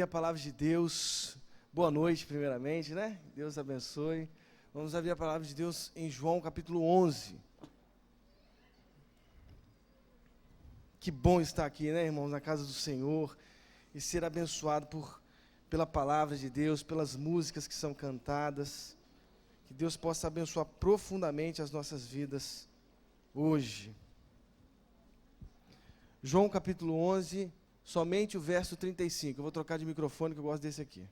A palavra de Deus, boa noite primeiramente, né? Deus abençoe. Vamos abrir a palavra de Deus em João capítulo 11. Que bom estar aqui, né, irmãos, na casa do Senhor e ser abençoado pela palavra de Deus, pelas músicas que são cantadas. Que Deus possa abençoar profundamente as nossas vidas hoje. João capítulo 11, somente o verso 35. Eu vou trocar de microfone que eu gosto desse aqui.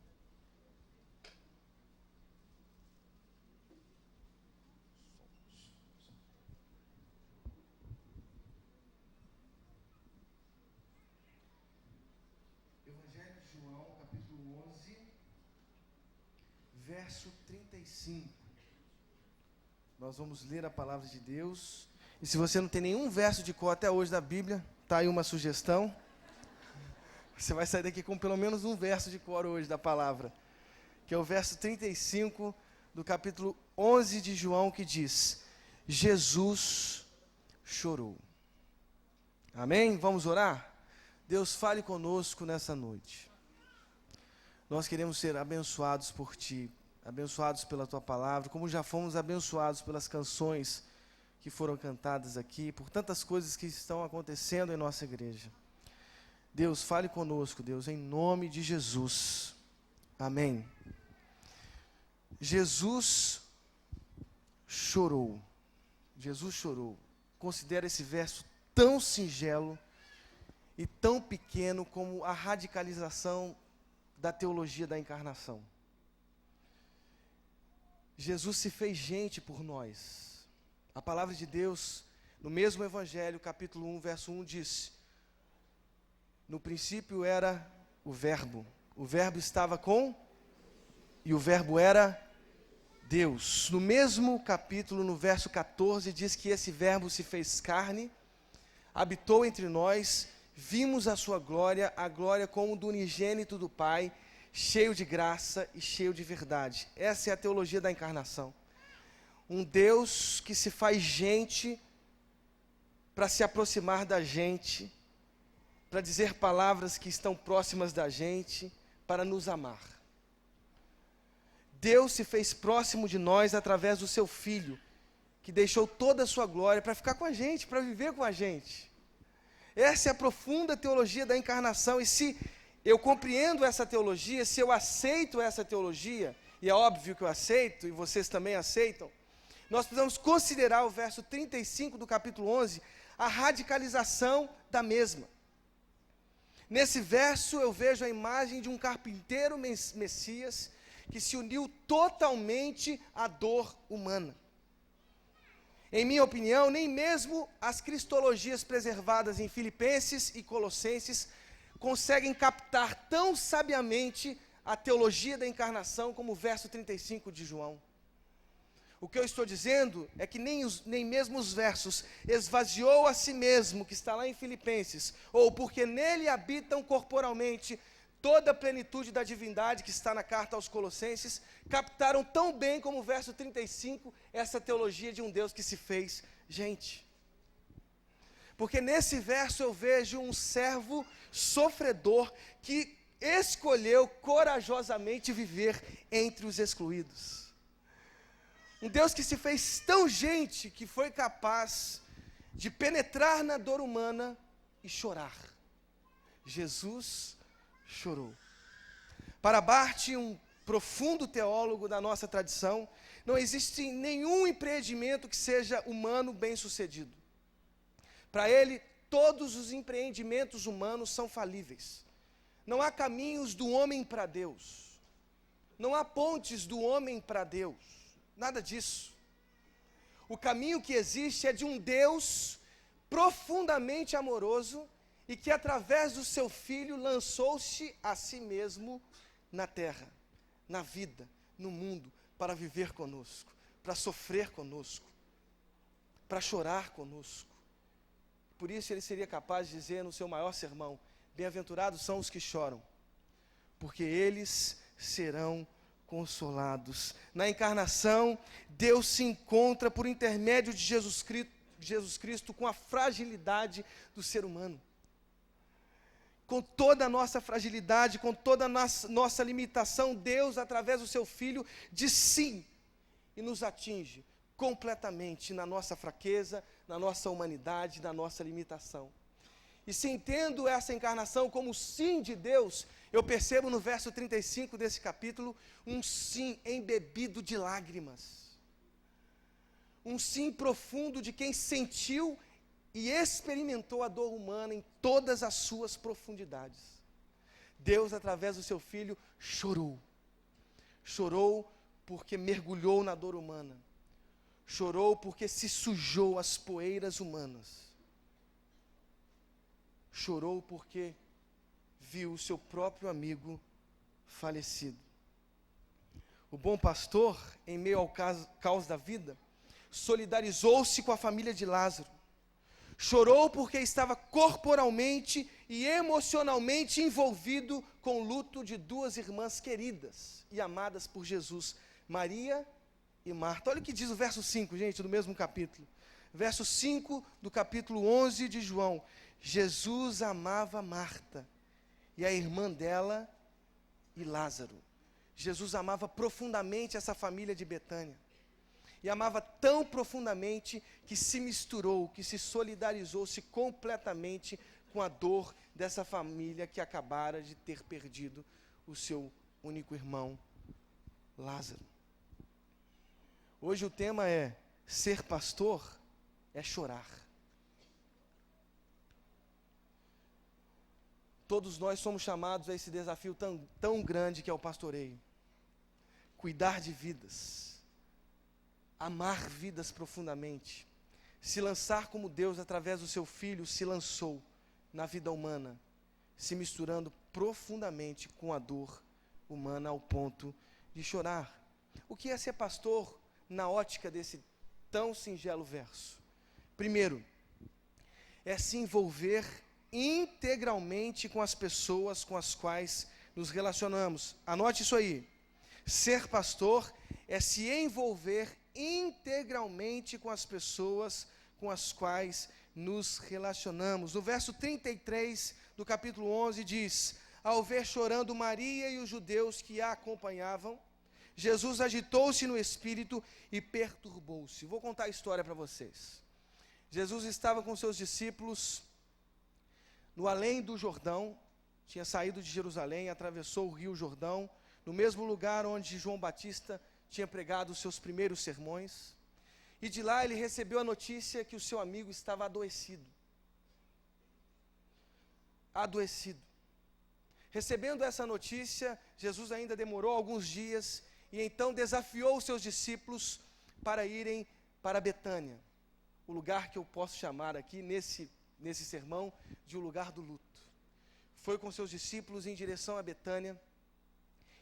Evangelho de João, capítulo 11, verso 35. Nós vamos ler a palavra de Deus. E se você não tem nenhum verso de cor até hoje da Bíblia, está aí uma sugestão. Você vai sair daqui com pelo menos um verso de cor hoje da palavra, que é o verso 35 do capítulo 11 de João, que diz: Jesus chorou. Amém? Vamos orar? Deus, fale conosco nessa noite. Nós queremos ser abençoados por Ti, abençoados pela Tua palavra, como já fomos abençoados pelas canções que foram cantadas aqui, por tantas coisas que estão acontecendo em nossa igreja. Deus, fale conosco, Deus, em nome de Jesus. Amém. Jesus chorou. Jesus chorou. Considera esse verso tão singelo e tão pequeno como a radicalização da teologia da encarnação. Jesus se fez gente por nós. A palavra de Deus, no mesmo Evangelho, capítulo 1, verso 1, diz: no princípio era o Verbo estava com, e o Verbo era Deus. No mesmo capítulo, no verso 14, diz que esse Verbo se fez carne, habitou entre nós, vimos a sua glória, a glória como do unigênito do Pai, cheio de graça e cheio de verdade. Essa é a teologia da encarnação. Um Deus que se faz gente para se aproximar da gente, para dizer palavras que estão próximas da gente, para nos amar. Deus se fez próximo de nós através do seu Filho, que deixou toda a sua glória para ficar com a gente, para viver com a gente. Essa é a profunda teologia da encarnação, e se eu compreendo essa teologia, se eu aceito essa teologia, e é óbvio que eu aceito, e vocês também aceitam, nós precisamos considerar o verso 35 do capítulo 11, a radicalização da mesma. Nesse verso eu vejo a imagem de um carpinteiro Messias que se uniu totalmente à dor humana. Em minha opinião, nem mesmo as cristologias preservadas em Filipenses e Colossenses conseguem captar tão sabiamente a teologia da encarnação como o verso 35 de João. O que eu estou dizendo é que nem mesmo os versos esvaziou a si mesmo, que está lá em Filipenses, ou porque nele habitam corporalmente toda a plenitude da divindade que está na carta aos Colossenses, captaram tão bem como o verso 35, essa teologia de um Deus que se fez gente. Porque nesse verso eu vejo um servo sofredor que escolheu corajosamente viver entre os excluídos. Um Deus que se fez tão gente que foi capaz de penetrar na dor humana e chorar. Jesus chorou. Para Barth, um profundo teólogo da nossa tradição, não existe nenhum empreendimento que seja humano bem-sucedido. Para ele, todos os empreendimentos humanos são falíveis. Não há caminhos do homem para Deus. Não há pontes do homem para Deus. Nada disso. O caminho que existe é de um Deus profundamente amoroso e que através do seu Filho lançou-se a si mesmo na terra, na vida, no mundo, para viver conosco, para sofrer conosco, para chorar conosco. Por isso ele seria capaz de dizer no seu maior sermão: bem-aventurados são os que choram, porque eles serão consolados. Na encarnação, Deus se encontra por intermédio de Jesus Cristo com a fragilidade do ser humano. com toda a nossa fragilidade, com toda a nossa limitação, Deus, através do seu Filho, diz sim e nos atinge completamente na nossa fraqueza, na nossa humanidade, na nossa limitação. E se entendo essa encarnação como sim de Deus, eu percebo no verso 35 desse capítulo, um sim embebido de lágrimas. Um sim profundo de quem sentiu e experimentou a dor humana em todas as suas profundidades. Deus, através do seu Filho, chorou. Chorou porque mergulhou na dor humana. Chorou porque se sujou às poeiras humanas. Chorou porque viu o seu próprio amigo falecido. O bom pastor, em meio ao caos da vida, solidarizou-se com a família de Lázaro. Chorou porque estava corporalmente e emocionalmente envolvido com o luto de duas irmãs queridas e amadas por Jesus, Maria e Marta. Olha o que diz o verso 5, gente, do mesmo capítulo. Verso 5 do capítulo 11 de João. Jesus amava Marta e a irmã dela e Lázaro. Jesus amava profundamente essa família de Betânia. E amava tão profundamente que se misturou, que se solidarizou-se completamente com a dor dessa família que acabara de ter perdido o seu único irmão, Lázaro. Hoje o tema é: ser pastor é chorar. Todos nós somos chamados a esse desafio tão grande que é o pastoreio. Cuidar de vidas. Amar vidas profundamente, se lançar como Deus, através do seu Filho, se lançou na vida humana, se misturando profundamente com a dor humana ao ponto de chorar. O que é ser pastor na ótica desse tão singelo verso? Primeiro, é se envolver integralmente com as pessoas com as quais nos relacionamos. Anote isso aí. Ser pastor é se envolver integralmente com as pessoas com as quais nos relacionamos. No verso 33 do capítulo 11 diz: ao ver chorando Maria e os judeus que a acompanhavam, Jesus agitou-se no espírito e perturbou-se. Vou contar a história para vocês. Jesus estava com seus discípulos no além do Jordão, tinha saído de Jerusalém, atravessou o rio Jordão, no mesmo lugar onde João Batista tinha pregado os seus primeiros sermões, e de lá ele recebeu a notícia que o seu amigo estava adoecido. Recebendo essa notícia, Jesus ainda demorou alguns dias, e então desafiou os seus discípulos para irem para Betânia, o lugar que eu posso chamar aqui, nesse sermão, de um lugar do luto. Foi com seus discípulos em direção a Betânia,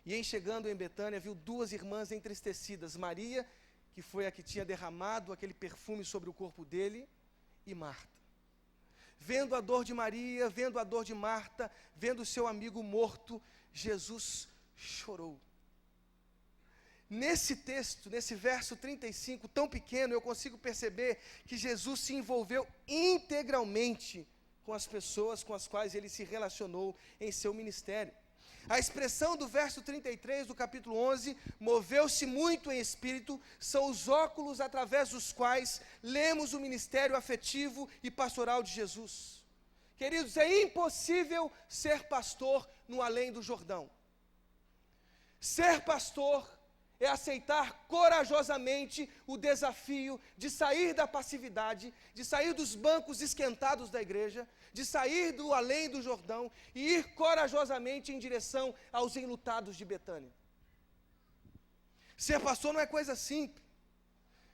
e em chegando em Betânia, viu duas irmãs entristecidas, Maria, que foi a que tinha derramado aquele perfume sobre o corpo dele, e Marta. Vendo a dor de Maria, vendo a dor de Marta, vendo o seu amigo morto, Jesus chorou. Nesse texto, nesse verso 35, tão pequeno, eu consigo perceber que Jesus se envolveu integralmente com as pessoas com as quais ele se relacionou em seu ministério. A expressão do verso 33 do capítulo 11, moveu-se muito em espírito, são os óculos através dos quais lemos o ministério afetivo e pastoral de Jesus. Queridos, é impossível ser pastor no além do Jordão. Ser pastor é aceitar corajosamente o desafio de sair da passividade, de sair dos bancos esquentados da igreja, de sair do além do Jordão e ir corajosamente em direção aos enlutados de Betânia. Ser pastor não é coisa simples.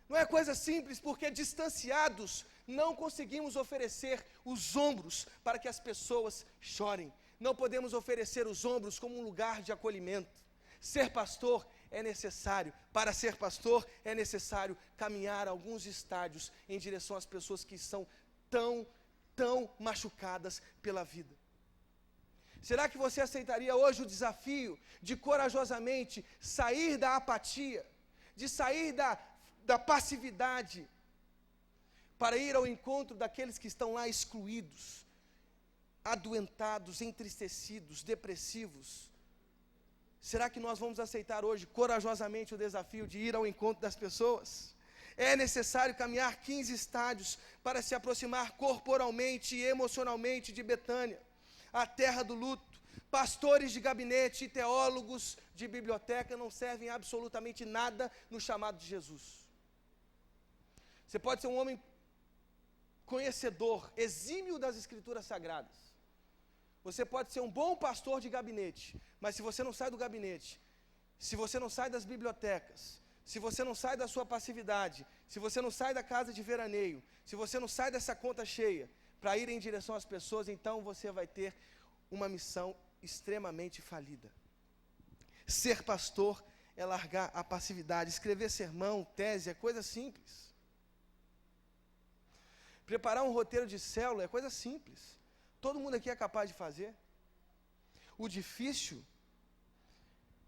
Não é coisa simples porque distanciados não conseguimos oferecer os ombros para que as pessoas chorem. Não podemos oferecer os ombros como um lugar de acolhimento. Ser pastor é necessário. Para ser pastor é necessário caminhar alguns estádios em direção às pessoas que são tão machucadas pela vida. Será que você aceitaria hoje o desafio de corajosamente sair da apatia, de sair da passividade, para ir ao encontro daqueles que estão lá excluídos, adoentados, entristecidos, depressivos, será que nós vamos aceitar hoje corajosamente o desafio de ir ao encontro das pessoas? É necessário caminhar 15 estádios para se aproximar corporalmente e emocionalmente de Betânia, a terra do luto. Pastores de gabinete e teólogos de biblioteca não servem absolutamente nada no chamado de Jesus. Você pode ser um homem conhecedor, exímio das escrituras sagradas. Você pode ser um bom pastor de gabinete, mas se você não sai do gabinete, se você não sai das bibliotecas, se você não sai da sua passividade, se você não sai da casa de veraneio, se você não sai dessa conta cheia para ir em direção às pessoas, então você vai ter uma missão extremamente falida. Ser pastor é largar a passividade. Escrever sermão, tese, é coisa simples. Preparar um roteiro de célula é coisa simples. Todo mundo aqui é capaz de fazer. O difícil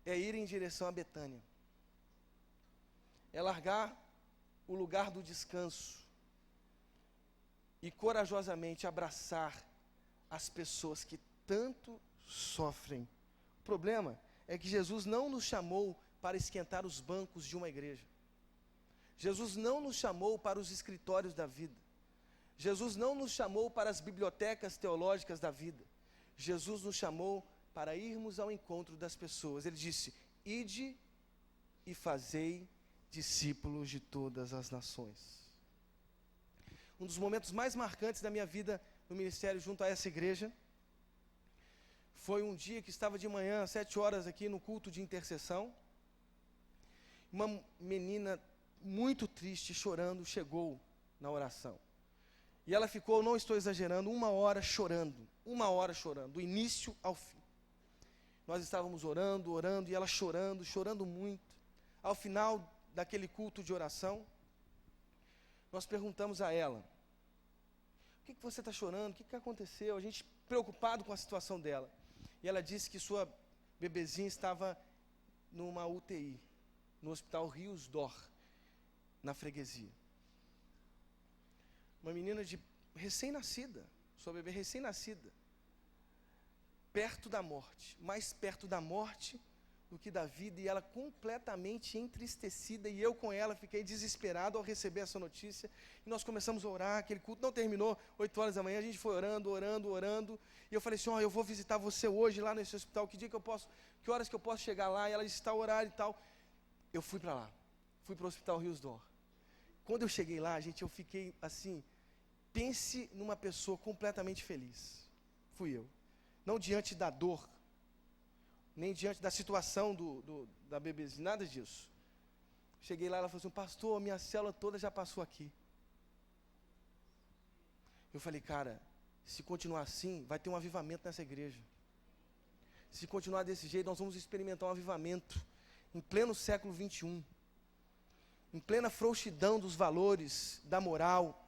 é ir em direção a Betânia. É largar o lugar do descanso e corajosamente abraçar as pessoas que tanto sofrem. O problema é que Jesus não nos chamou para esquentar os bancos de uma igreja. Jesus não nos chamou para os escritórios da vida. Jesus não nos chamou para as bibliotecas teológicas da vida. Jesus nos chamou para irmos ao encontro das pessoas. Ele disse: ide e fazei discípulos de todas as nações. Um dos momentos mais marcantes da minha vida no ministério junto a essa igreja foi um dia que estava de manhã, às 7 horas, aqui no culto de intercessão. Uma menina muito triste, chorando, chegou na oração. E ela ficou, não estou exagerando, 1 hora chorando, do início ao fim. Nós estávamos orando, e ela chorando muito. Ao final daquele culto de oração, nós perguntamos a ela: por que você está chorando? O que aconteceu? A gente preocupado com a situação dela. E ela disse que sua bebezinha estava numa UTI, no Hospital Rios d'Or, na freguesia. Uma menina de recém-nascida, sua bebê recém-nascida, perto da morte, mais perto da morte do que da vida, e ela completamente entristecida, e eu com ela fiquei desesperado ao receber essa notícia, e nós começamos a orar. Aquele culto não terminou, 8 horas da manhã, a gente foi orando, e eu falei assim: eu vou visitar você hoje lá nesse hospital, que horas que eu posso chegar lá? E ela disse: tal horário e tal. Eu fui para lá, fui para o Hospital Rios d'Or. Quando eu cheguei lá, gente, eu fiquei assim, pense numa pessoa completamente feliz. Fui eu. Não diante da dor, nem diante da situação da bebezinha, nada disso. Cheguei lá, ela falou assim: pastor, minha célula toda já passou aqui. Eu falei: cara, se continuar assim, vai ter um avivamento nessa igreja. Se continuar desse jeito, nós vamos experimentar um avivamento em pleno século 21, em plena frouxidão dos valores, da moral,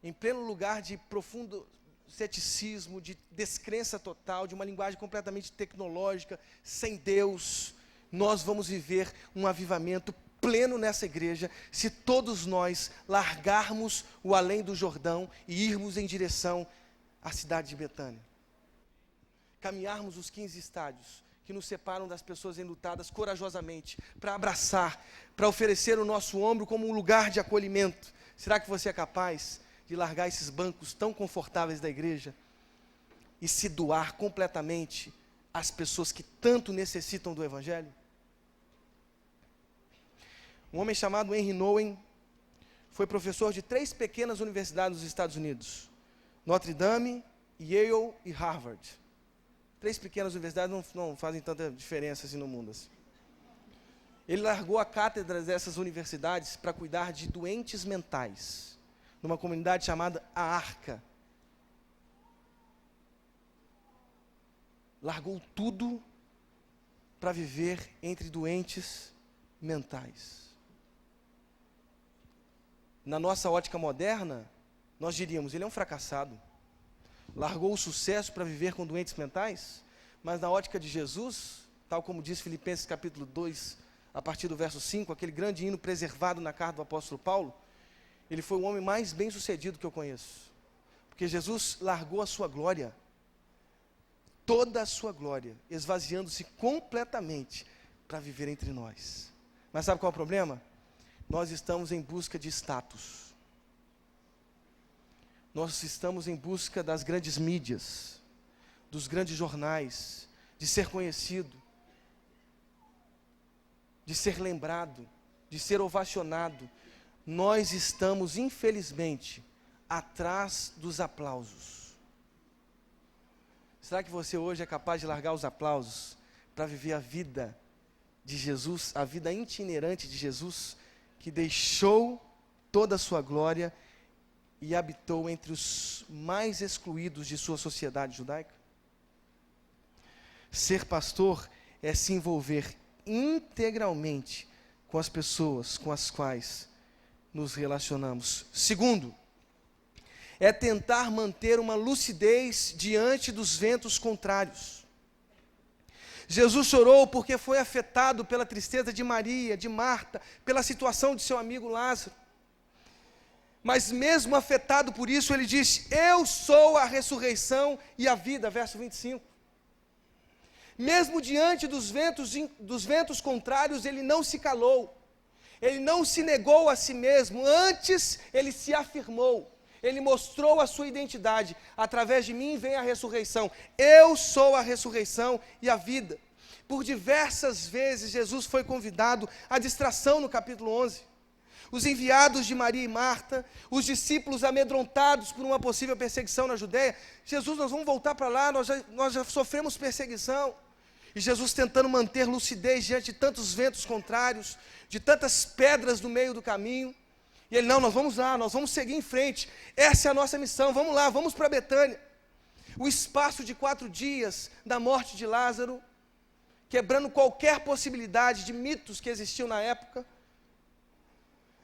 em pleno lugar de profundo ceticismo, de descrença total, de uma linguagem completamente tecnológica, sem Deus. Nós vamos viver um avivamento pleno nessa igreja, se todos nós largarmos o além do Jordão e irmos em direção à cidade de Betânia. Caminharmos os 15 estádios que nos separam das pessoas enlutadas corajosamente, para abraçar, para oferecer o nosso ombro como um lugar de acolhimento. Será que você é capaz de largar esses bancos tão confortáveis da igreja e se doar completamente às pessoas que tanto necessitam do Evangelho? Um homem chamado Henry Nouwen foi professor de 3 pequenas universidades nos Estados Unidos: Notre Dame, Yale e Harvard. 3 pequenas universidades não fazem tanta diferença assim no mundo. Assim. Ele largou a cátedra dessas universidades para cuidar de doentes mentais, numa comunidade chamada A Arca. Largou tudo para viver entre doentes mentais. Na nossa ótica moderna, nós diríamos: ele é um fracassado. Largou o sucesso para viver com doentes mentais, mas na ótica de Jesus, tal como diz Filipenses capítulo 2, a partir do verso 5, aquele grande hino preservado na carta do apóstolo Paulo, ele foi o homem mais bem-sucedido que eu conheço. Porque Jesus largou a sua glória, toda a sua glória, esvaziando-se completamente para viver entre nós. Mas sabe qual é o problema? Nós estamos em busca de status. Nós estamos em busca das grandes mídias, dos grandes jornais, de ser conhecido, de ser lembrado, de ser ovacionado. Nós estamos, infelizmente, atrás dos aplausos. Será que você hoje é capaz de largar os aplausos para viver a vida de Jesus, a vida itinerante de Jesus, que deixou toda a sua glória e habitou entre os mais excluídos de sua sociedade judaica? Ser pastor é se envolver integralmente com as pessoas com as quais nos relacionamos. Segundo, é tentar manter uma lucidez diante dos ventos contrários. Jesus chorou porque foi afetado pela tristeza de Maria, de Marta, pela situação de seu amigo Lázaro. Mas mesmo afetado por isso, ele disse: eu sou a ressurreição e a vida, verso 25. Mesmo diante dos ventos contrários, ele não se calou, ele não se negou a si mesmo, antes ele se afirmou, ele mostrou a sua identidade: através de mim vem a ressurreição, eu sou a ressurreição e a vida. Por diversas vezes Jesus foi convidado à distração no capítulo 11. Os enviados de Maria e Marta, os discípulos amedrontados por uma possível perseguição na Judeia. Jesus, nós vamos voltar para lá, nós já sofremos perseguição. E Jesus tentando manter lucidez diante de tantos ventos contrários, de tantas pedras no meio do caminho. E ele: não, nós vamos lá, nós vamos seguir em frente, essa é a nossa missão, vamos lá, vamos para Betânia. O espaço de 4 dias da morte de Lázaro, quebrando qualquer possibilidade de mitos que existiam na época.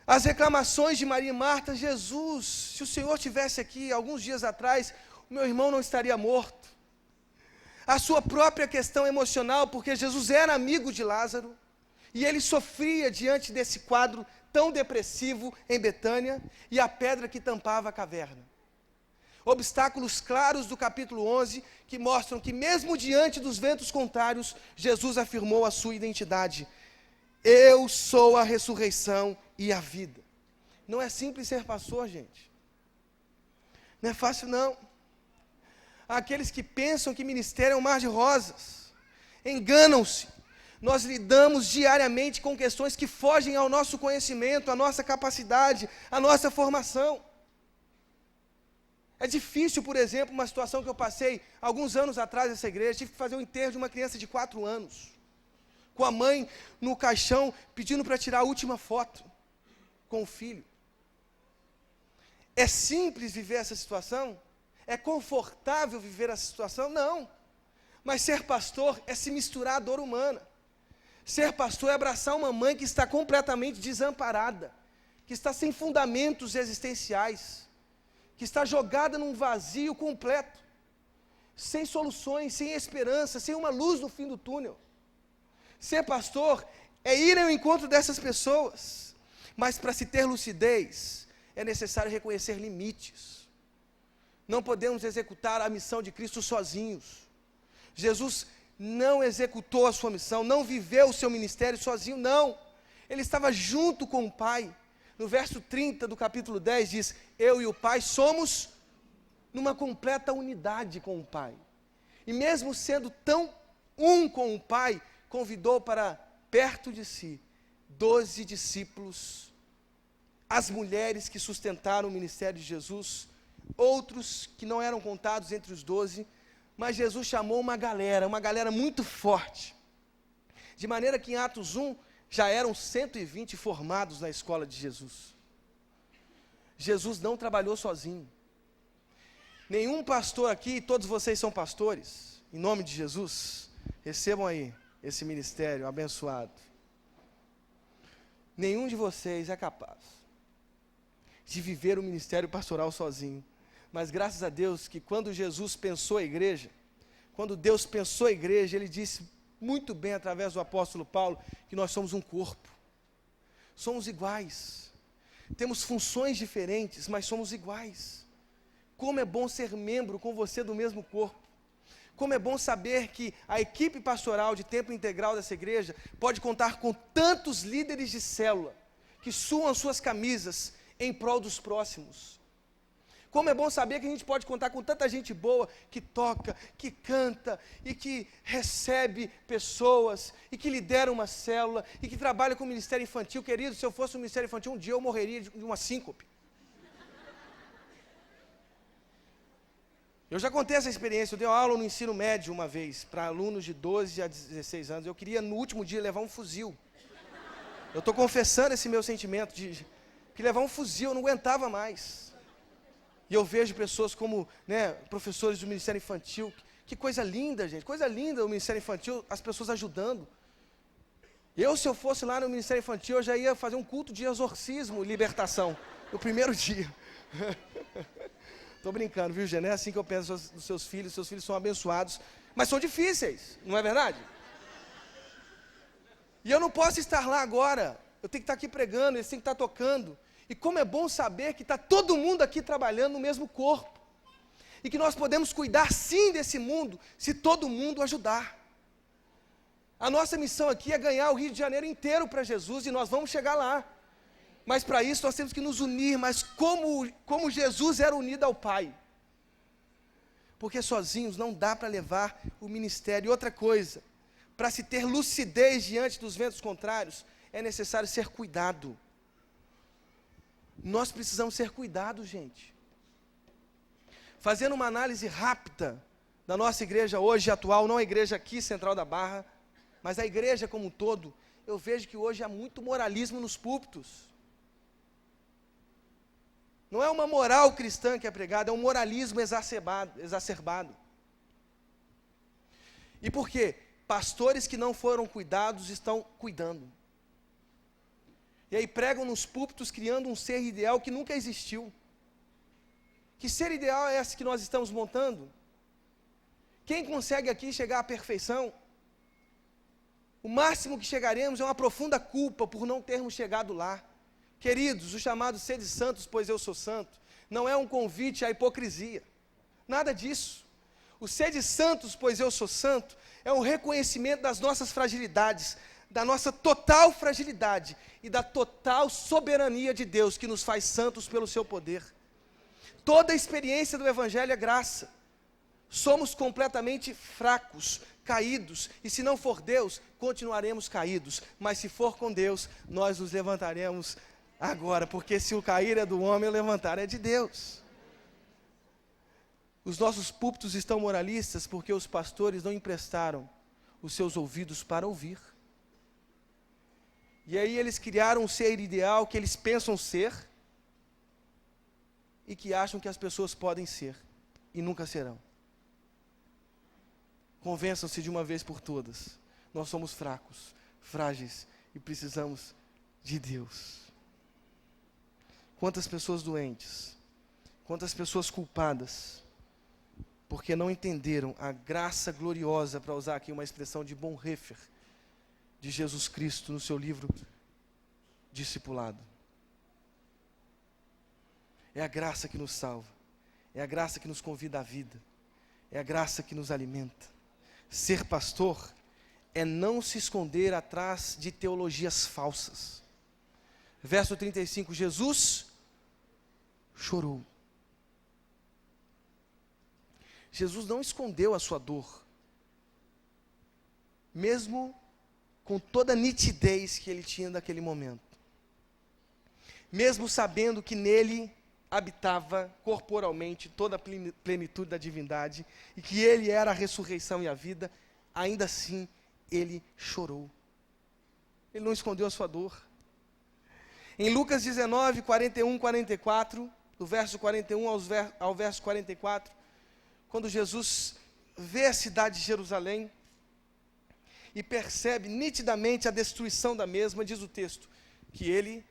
As reclamações de Maria e Marta: Jesus, se o Senhor estivesse aqui alguns dias atrás, o meu irmão não estaria morto. A sua própria questão emocional, porque Jesus era amigo de Lázaro, e ele sofria diante desse quadro tão depressivo em Betânia, e a pedra que tampava a caverna. Obstáculos claros do capítulo 11, que mostram que mesmo diante dos ventos contrários, Jesus afirmou a sua identidade: eu sou a ressurreição e a vida. Não é simples ser pastor, gente. Não é fácil, não. Aqueles que pensam que ministério é um mar de rosas, enganam-se. Nós lidamos diariamente com questões que fogem ao nosso conhecimento, à nossa capacidade, à nossa formação. É difícil, por exemplo, uma situação que eu passei alguns anos atrás nessa igreja. Tive que fazer o enterro de uma criança de 4 anos, com a mãe no caixão, pedindo para tirar a última foto com o filho. É simples viver essa situação? É confortável viver essa situação? Não. Mas ser pastor é se misturar à dor humana. Ser pastor é abraçar uma mãe que está completamente desamparada, que está sem fundamentos existenciais, que está jogada num vazio completo, sem soluções, sem esperança, sem uma luz no fim do túnel. Ser pastor é ir ao encontro dessas pessoas, mas para se ter lucidez, é necessário reconhecer limites. Não podemos executar a missão de Cristo sozinhos. Jesus não executou a sua missão, não viveu o seu ministério sozinho, não. Ele estava junto com o Pai. No verso 30 do capítulo 10 diz: eu e o Pai somos numa completa unidade com o Pai. E mesmo sendo tão um com o Pai, convidou para perto de si 12 discípulos, as mulheres que sustentaram o ministério de Jesus, outros que não eram contados entre os 12, mas Jesus chamou uma galera muito forte, de maneira que em Atos 1, já eram 120 formados na escola de Jesus. Jesus não trabalhou sozinho. Nenhum pastor aqui, todos vocês são pastores, em nome de Jesus, recebam aí esse ministério abençoado. Nenhum de vocês é capaz de viver o ministério pastoral sozinho. Mas graças a Deus que quando Jesus pensou a igreja, quando Deus pensou a igreja, Ele disse muito bem através do apóstolo Paulo, que nós somos um corpo. Somos iguais. Temos funções diferentes, mas somos iguais. Como é bom ser membro com você do mesmo corpo. Como é bom saber que a equipe pastoral de tempo integral dessa igreja pode contar com tantos líderes de célula que suam suas camisas em prol dos próximos. Como é bom saber que a gente pode contar com tanta gente boa que toca, que canta e que recebe pessoas e que lidera uma célula e que trabalha com o ministério infantil. Querido, se eu fosse um ministério infantil, um dia eu morreria de uma síncope. Eu já contei essa experiência, eu dei aula no ensino médio uma vez, para alunos de 12 a 16 anos. Eu queria, no último dia, levar um fuzil. Eu estou confessando esse meu sentimento de que levar um fuzil, eu não aguentava mais. E eu vejo pessoas como, professores do Ministério Infantil. Que coisa linda, gente, coisa linda o Ministério Infantil, as pessoas ajudando. Se eu fosse lá no Ministério Infantil, eu já ia fazer um culto de exorcismo e libertação, no primeiro dia. Estou brincando, viu, Gê? Não é assim que eu penso dos seus filhos são abençoados, mas são difíceis, não é verdade? E eu não posso estar lá agora, eu tenho que estar aqui pregando, eles têm que estar tocando. E como é bom saber que está todo mundo aqui trabalhando no mesmo corpo, e que nós podemos cuidar sim desse mundo, se todo mundo ajudar. A nossa missão aqui é ganhar o Rio de Janeiro inteiro para Jesus, e nós vamos chegar lá. Mas para isso nós temos que nos unir, mas como Jesus era unido ao Pai. Porque sozinhos não dá para levar o ministério. E outra coisa, para se ter lucidez diante dos ventos contrários, é necessário ser cuidado. Nós precisamos ser cuidados, gente. Fazendo uma análise rápida da nossa igreja hoje atual, não a igreja aqui, Central da Barra, mas a igreja como um todo, eu vejo que hoje há muito moralismo nos púlpitos. Não é uma moral cristã que é pregada, é um moralismo exacerbado. E por quê? Pastores que não foram cuidados estão cuidando. E aí pregam nos púlpitos criando um ser ideal que nunca existiu. Que ser ideal é esse que nós estamos montando? Quem consegue aqui chegar à perfeição? O máximo que chegaremos é uma profunda culpa por não termos chegado lá. Queridos, o chamado sede santos, pois eu sou santo, não é um convite à hipocrisia, nada disso. O sede santos, pois eu sou santo, é um reconhecimento das nossas fragilidades, da nossa total fragilidade e da total soberania de Deus, que nos faz santos pelo seu poder. Toda a experiência do Evangelho é graça. Somos completamente fracos, caídos, e se não for Deus, continuaremos caídos, mas se for com Deus, nós nos levantaremos agora, porque se o cair é do homem, o levantar é de Deus. Os nossos púlpitos estão moralistas porque os pastores não emprestaram os seus ouvidos para ouvir. E aí eles criaram um ser ideal que eles pensam ser e que acham que as pessoas podem ser e nunca serão. Convençam-se de uma vez por todas. Nós somos fracos, frágeis e precisamos de Deus. Quantas pessoas doentes, quantas pessoas culpadas, porque não entenderam a graça gloriosa, para usar aqui uma expressão de Bonhoeffer, de Jesus Cristo no seu livro Discipulado. É a graça que nos salva, é a graça que nos convida à vida, é a graça que nos alimenta. Ser pastor é não se esconder atrás de teologias falsas. Verso 35, Jesus chorou. Jesus não escondeu a sua dor, mesmo com toda a nitidez que ele tinha naquele momento. Mesmo sabendo que nele habitava corporalmente toda a plenitude da divindade, e que ele era a ressurreição e a vida, ainda assim ele chorou. Ele não escondeu a sua dor. Em Lucas 19, 41, 44, do verso 41 ao verso 44, quando Jesus vê a cidade de Jerusalém e percebe nitidamente a destruição da mesma, diz o texto, que ele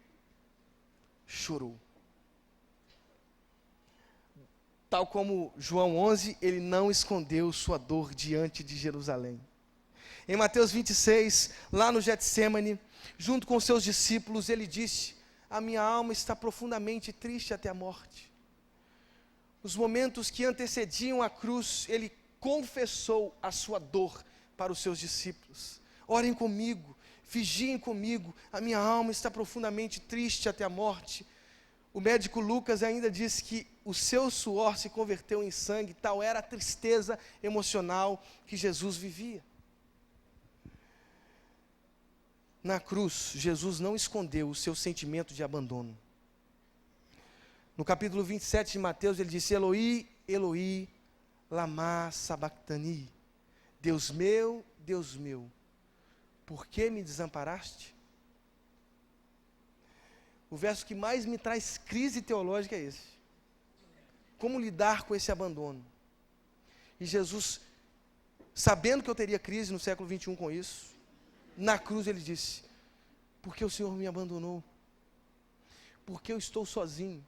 chorou. Tal como João 11, ele não escondeu sua dor diante de Jerusalém. Em Mateus 26, lá no Getsêmani, junto com seus discípulos, ele disse: a minha alma está profundamente triste até a morte. Nos momentos que antecediam a cruz, ele confessou a sua dor para os seus discípulos. Orem comigo, vigiem comigo, a minha alma está profundamente triste até a morte. O médico Lucas ainda diz que o seu suor se converteu em sangue, tal era a tristeza emocional que Jesus vivia. Na cruz, Jesus não escondeu o seu sentimento de abandono. No capítulo 27 de Mateus, ele disse: Eloi, Eloi, lama sabachthani. Deus meu, por que me desamparaste? O verso que mais me traz crise teológica é esse. Como lidar com esse abandono? E Jesus, sabendo que eu teria crise no século 21 com isso, na cruz ele disse: por que o Senhor me abandonou? Por que eu estou sozinho?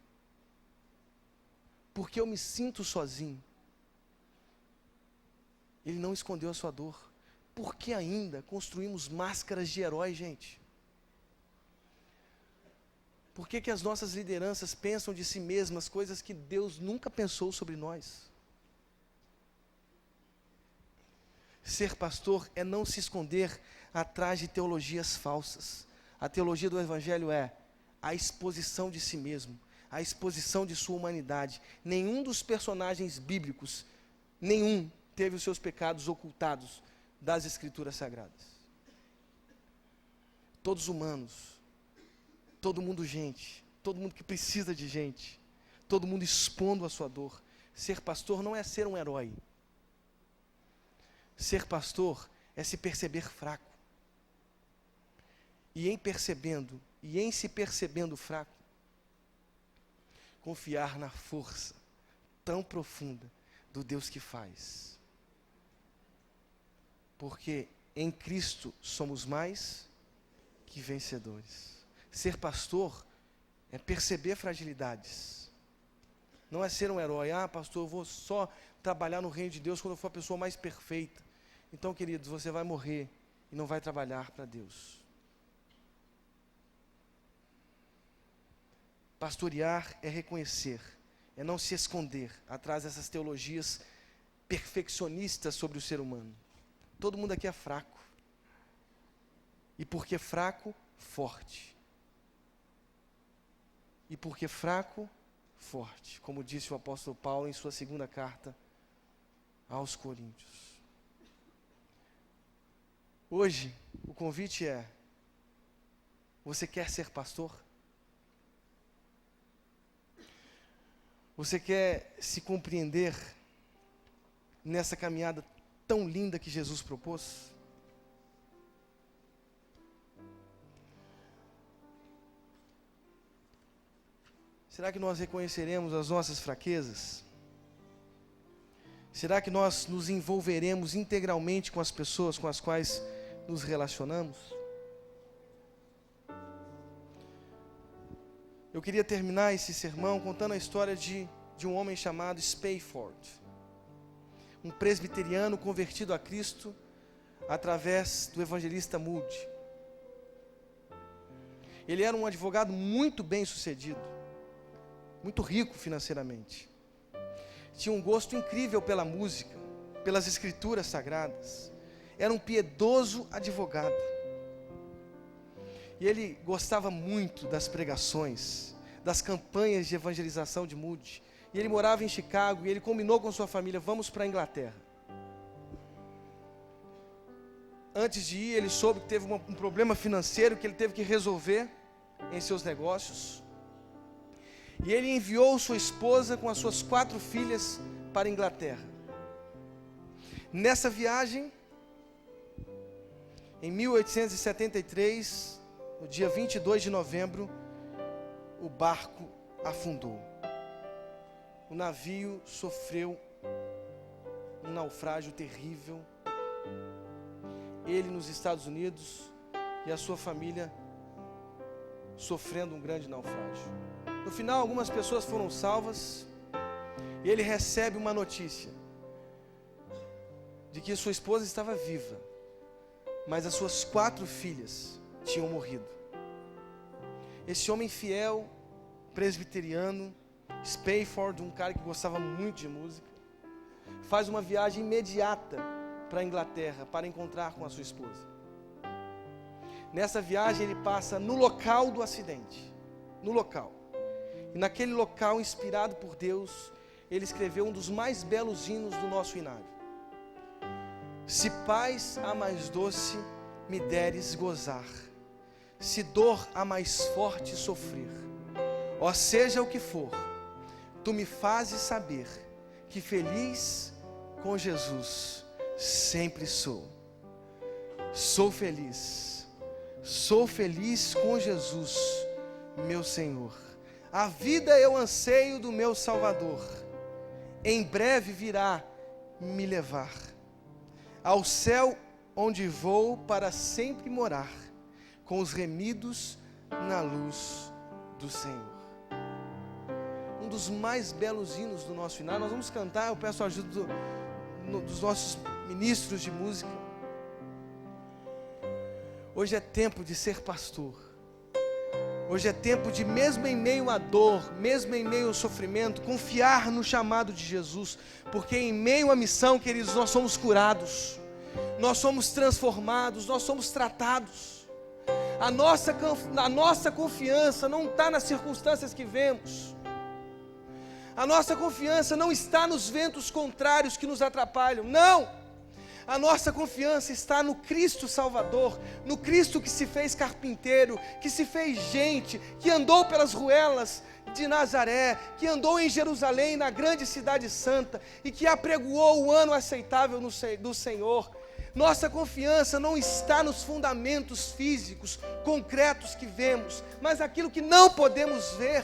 Porque eu me sinto sozinho. Ele não escondeu a sua dor. Por que ainda construímos máscaras de herói, gente? Por que as nossas lideranças pensam de si mesmas coisas que Deus nunca pensou sobre nós? Ser pastor é não se esconder atrás de teologias falsas. A teologia do Evangelho é a exposição de si mesmo, a exposição de sua humanidade. Nenhum dos personagens bíblicos, nenhum teve os seus pecados ocultados das Escrituras Sagradas. Todos humanos, todo mundo gente, todo mundo que precisa de gente, todo mundo expondo a sua dor. Ser pastor não é ser um herói. Ser pastor é se perceber fraco. E em se percebendo fraco, confiar na força tão profunda do Deus que faz. Porque em Cristo somos mais que vencedores. Ser pastor é perceber fragilidades. Não é ser um herói. Ah, pastor, eu vou só trabalhar no reino de Deus quando eu for a pessoa mais perfeita. Então, queridos, você vai morrer e não vai trabalhar para Deus. Pastorear é reconhecer, é não se esconder atrás dessas teologias perfeccionistas sobre o ser humano. Todo mundo aqui é fraco. E porque fraco, forte. E porque fraco, forte. Como disse o apóstolo Paulo em sua segunda carta aos Coríntios. Hoje, o convite é: você quer ser pastor? Você quer se compreender nessa caminhada tão linda que Jesus propôs? Será que nós reconheceremos as nossas fraquezas? Será que nós nos envolveremos integralmente com as pessoas com as quais nos relacionamos? Eu queria terminar esse sermão contando a história de um homem chamado Spafford, um presbiteriano convertido a Cristo através do evangelista Moody. Ele era um advogado muito bem sucedido, muito rico financeiramente. Tinha um gosto incrível pela música, pelas escrituras sagradas. Era um piedoso advogado. E ele gostava muito das pregações, das campanhas de evangelização de Moody. E ele morava em Chicago e ele combinou com sua família: vamos para a Inglaterra. Antes de ir, ele soube que teve um problema financeiro que ele teve que resolver em seus negócios. E ele enviou sua esposa com as suas 4 filhas para a Inglaterra. Nessa viagem, em 1873, no dia 22 de novembro, o barco afundou. O navio sofreu um naufrágio terrível. Ele nos Estados Unidos e a sua família sofrendo um grande naufrágio. No final, algumas pessoas foram salvas e ele recebe uma notícia de que sua esposa estava viva, mas as suas 4 filhas tinham morrido. Esse homem fiel, presbiteriano, Spafford, um cara que gostava muito de música, faz uma viagem imediata para a Inglaterra para encontrar com a sua esposa. Nessa viagem ele passa no local do acidente, no local. E naquele local, inspirado por Deus, ele escreveu um dos mais belos hinos do nosso inário. Se paz a mais doce me deres gozar, se dor a mais forte sofrer, ó seja o que for, tu me fazes saber que feliz com Jesus sempre sou. Sou feliz com Jesus, meu Senhor. A vida eu anseio do meu Salvador, em breve virá me levar ao céu onde vou para sempre morar, com os remidos na luz do Senhor. Um dos mais belos hinos do nosso inário. Nós vamos cantar, eu peço a ajuda dos nossos ministros de música. Hoje é tempo de ser pastor. Hoje é tempo de, mesmo em meio à dor, mesmo em meio ao sofrimento, confiar no chamado de Jesus, porque em meio à missão, queridos, nós somos curados, nós somos transformados, nós somos tratados. A nossa confiança não está nas circunstâncias que vemos. A nossa confiança não está nos ventos contrários que nos atrapalham, não! A nossa confiança está no Cristo Salvador, no Cristo que se fez carpinteiro, que se fez gente, que andou pelas ruelas de Nazaré, que andou em Jerusalém, na grande cidade santa, e que apregoou o ano aceitável do Senhor. Nossa confiança não está nos fundamentos físicos, concretos que vemos, mas aquilo que não podemos ver.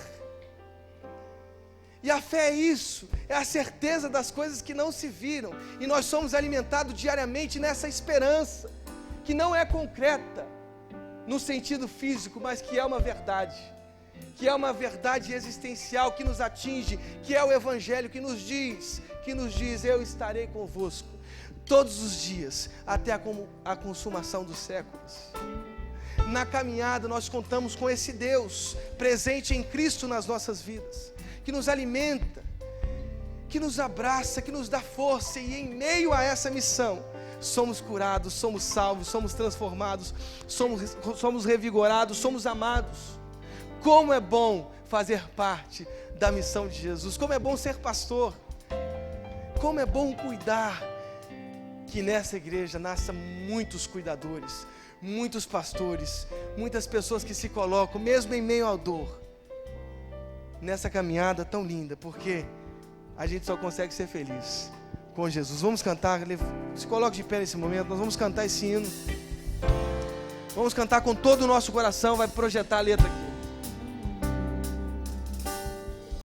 E a fé é isso, é a certeza das coisas que não se viram. E nós somos alimentados diariamente nessa esperança, que não é concreta no sentido físico, mas que é uma verdade. Que é uma verdade existencial que nos atinge, que é o Evangelho que nos diz, eu estarei convosco todos os dias, até a consumação dos séculos. Na caminhada nós contamos com esse Deus, presente em Cristo nas nossas vidas, que nos alimenta, que nos abraça, que nos dá força, e em meio a essa missão, somos curados, somos salvos, somos transformados, somos revigorados, somos amados. Como é bom fazer parte da missão de Jesus, como é bom ser pastor, como é bom cuidar, que nessa igreja nasça muitos cuidadores, muitos pastores, muitas pessoas que se colocam, mesmo em meio à dor, nessa caminhada tão linda, porque a gente só consegue ser feliz com Jesus. Vamos cantar, se coloque de pé nesse momento, nós vamos cantar esse hino, vamos cantar com todo o nosso coração, vai projetar a letra aqui.